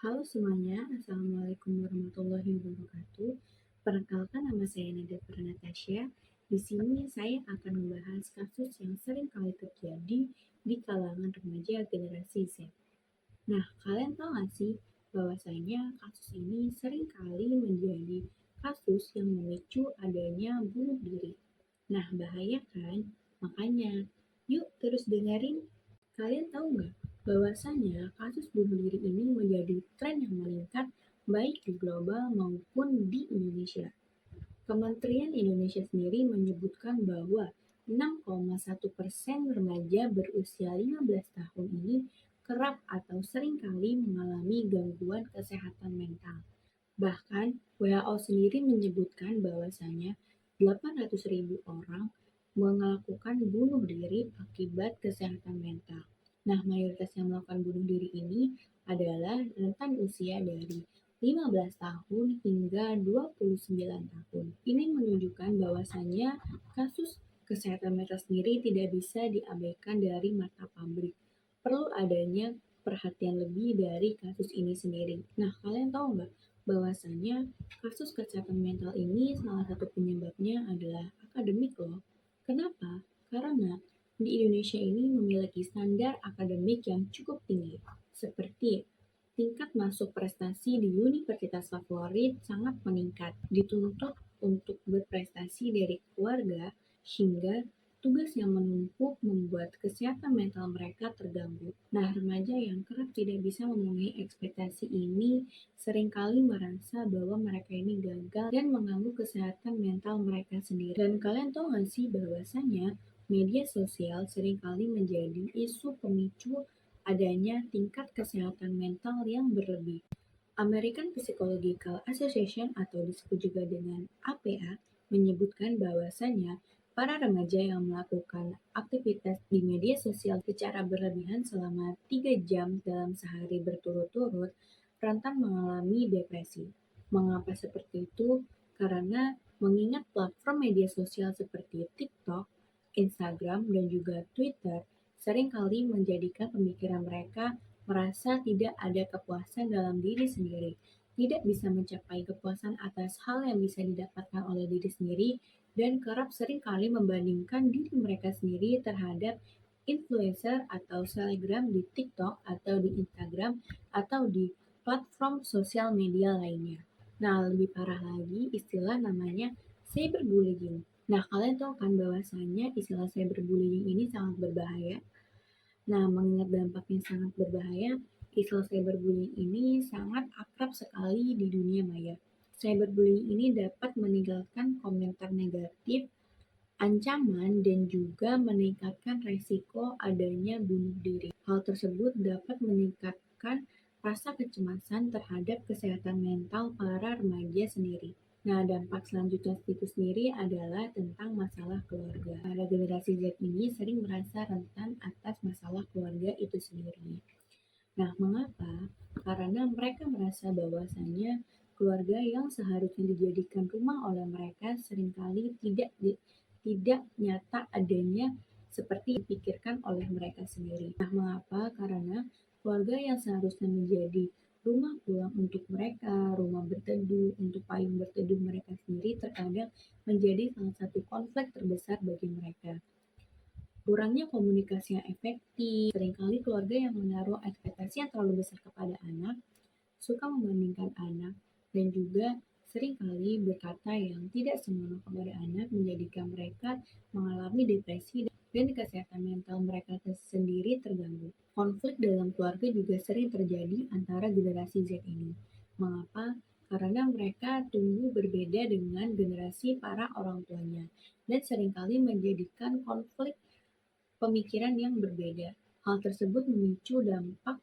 Halo semuanya, Assalamualaikum warahmatullahi wabarakatuh. Perkenalkan nama saya Nada Natasha. Di sini saya akan membahas kasus yang sering kali terjadi di kalangan remaja generasi Z. Nah, kalian tahu nggak sih bahwasanya kasus ini sering kali menjadi kasus yang memicu adanya bunuh diri. Nah, bahaya kan? Makanya, yuk terus dengerin. Kalian tahu nggak bahwasanya kasus bunuh diri ini menjadi tren yang meningkat baik di global maupun di Indonesia. Kementerian Indonesia sendiri menyebutkan bahwa 6,1% remaja berusia 15 tahun ini kerap atau sering kali mengalami gangguan kesehatan mental. Bahkan WHO sendiri menyebutkan bahwasanya 800.000 orang melakukan bunuh diri akibat kesehatan mental. Nah, mayoritas yang melakukan bunuh diri ini adalah rentan usia dari 15 tahun hingga 29 tahun. Ini menunjukkan bahwasanya kasus kesehatan mental sendiri tidak bisa diabaikan dari mata publik. Perlu adanya perhatian lebih dari kasus ini sendiri. Nah, kalian tahu nggak bahwasanya kasus kesehatan mental ini salah satu penyebabnya adalah akademik loh. Kenapa? Karena di Indonesia ini memiliki standar akademik yang cukup tinggi, seperti tingkat masuk prestasi di universitas favorit sangat meningkat, dituntut untuk berprestasi dari keluarga, hingga tugas yang menumpuk membuat kesehatan mental mereka terganggu. Nah, remaja yang kerap tidak bisa memenuhi ekspektasi ini seringkali merasa bahwa mereka ini gagal dan mengganggu kesehatan mental mereka sendiri. Dan kalian tahu nggak sih bahwasanya media sosial seringkali menjadi isu pemicu adanya tingkat kesehatan mental yang berlebih. American Psychological Association atau disebut juga dengan APA menyebutkan bahwasanya para remaja yang melakukan aktivitas di media sosial secara berlebihan selama 3 jam dalam sehari berturut-turut rentan mengalami depresi. Mengapa seperti itu? Karena mengingat platform media sosial seperti TikTok, Instagram, dan juga Twitter seringkali menjadikan pemikiran mereka merasa tidak ada kepuasan dalam diri sendiri, tidak bisa mencapai kepuasan atas hal yang bisa didapatkan oleh diri sendiri, dan kerap seringkali membandingkan diri mereka sendiri terhadap influencer atau selebgram di TikTok atau di Instagram atau di platform sosial media lainnya. Nah, lebih parah lagi istilah namanya cyberbullying. Nah, kalian tahu kan bahwasanya istilah cyberbullying ini sangat berbahaya. Nah, mengingat dampaknya sangat berbahaya, istilah cyberbullying ini sangat akrab sekali di dunia maya. Cyberbullying ini dapat meninggalkan komentar negatif, ancaman, dan juga meningkatkan resiko adanya bunuh diri. Hal tersebut dapat meningkatkan rasa kecemasan terhadap kesehatan mental para remaja sendiri. Nah, dampak selanjutnya itu sendiri adalah tentang masalah keluarga. Para generasi Z ini sering merasa rentan atas masalah keluarga itu sendiri. Nah, mengapa? Karena mereka merasa bahwasanya keluarga yang seharusnya dijadikan rumah oleh mereka seringkali tidak nyata adanya seperti dipikirkan oleh mereka sendiri. Nah, mengapa? Karena keluarga yang seharusnya menjadi rumah pulang untuk mereka, rumah berteduh, untuk payung berteduh mereka sendiri terkadang menjadi salah satu konflik terbesar bagi mereka. Kurangnya komunikasi yang efektif, seringkali keluarga yang menaruh ekspektasi yang terlalu besar kepada anak, suka membandingkan anak, dan juga seringkali berkata yang tidak senonoh kepada anak menjadikan mereka mengalami depresi dan kesehatan mental mereka sendiri terganggu. Konflik dalam keluarga juga sering terjadi antara generasi Z ini. Mengapa? Karena mereka tumbuh berbeda dengan generasi para orang tuanya dan seringkali menjadikan konflik pemikiran yang berbeda. Hal tersebut memicu dampak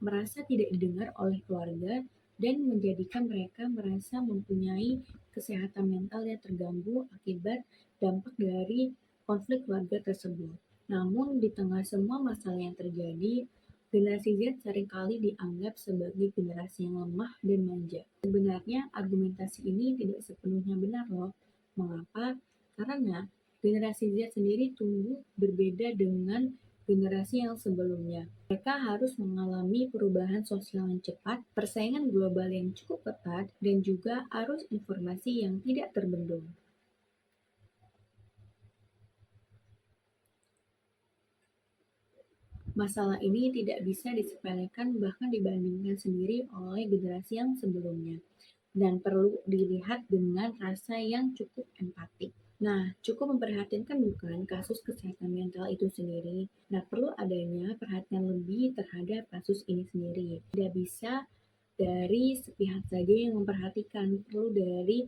merasa tidak didengar oleh keluarga dan menjadikan mereka merasa mempunyai kesehatan mental yang terganggu akibat dampak dari konflik keluarga tersebut. Namun, di tengah semua masalah yang terjadi, generasi Z seringkali dianggap sebagai generasi yang lemah dan manja. Sebenarnya, argumentasi ini tidak sepenuhnya benar loh. Mengapa? Karena generasi Z sendiri tumbuh berbeda dengan generasi yang sebelumnya. Mereka harus mengalami perubahan sosial yang cepat, persaingan global yang cukup ketat, dan juga arus informasi yang tidak terbendung. Masalah ini tidak bisa disepelekan bahkan dibandingkan sendiri oleh generasi yang sebelumnya, dan perlu dilihat dengan rasa yang cukup empatik. Nah, cukup memprihatinkan bukan kasus kesehatan mental itu sendiri? Nah, perlu adanya perhatian lebih terhadap kasus ini sendiri. Tidak bisa dari sepihak saja yang memperhatikan, perlu dari.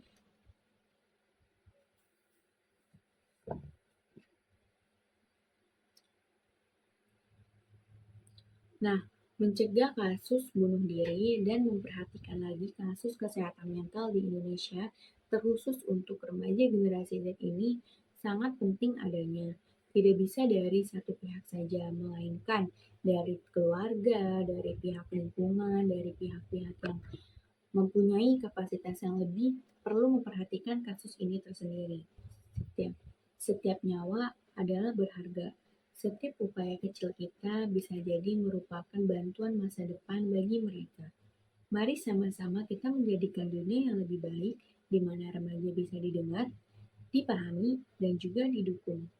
Nah, mencegah kasus bunuh diri dan memperhatikan lagi kasus kesehatan mental di Indonesia, terkhusus untuk remaja generasi Z ini, sangat penting adanya. Tidak bisa dari satu pihak saja, melainkan dari keluarga, dari pihak lingkungan, dari pihak-pihak yang mempunyai kapasitas yang lebih, perlu memperhatikan kasus ini tersendiri. Setiap, setiap nyawa adalah berharga. Setiap upaya kecil kita bisa jadi merupakan bantuan masa depan bagi mereka. Mari sama-sama kita menjadikan dunia yang lebih baik, di mana remaja bisa didengar, dipahami, dan juga didukung.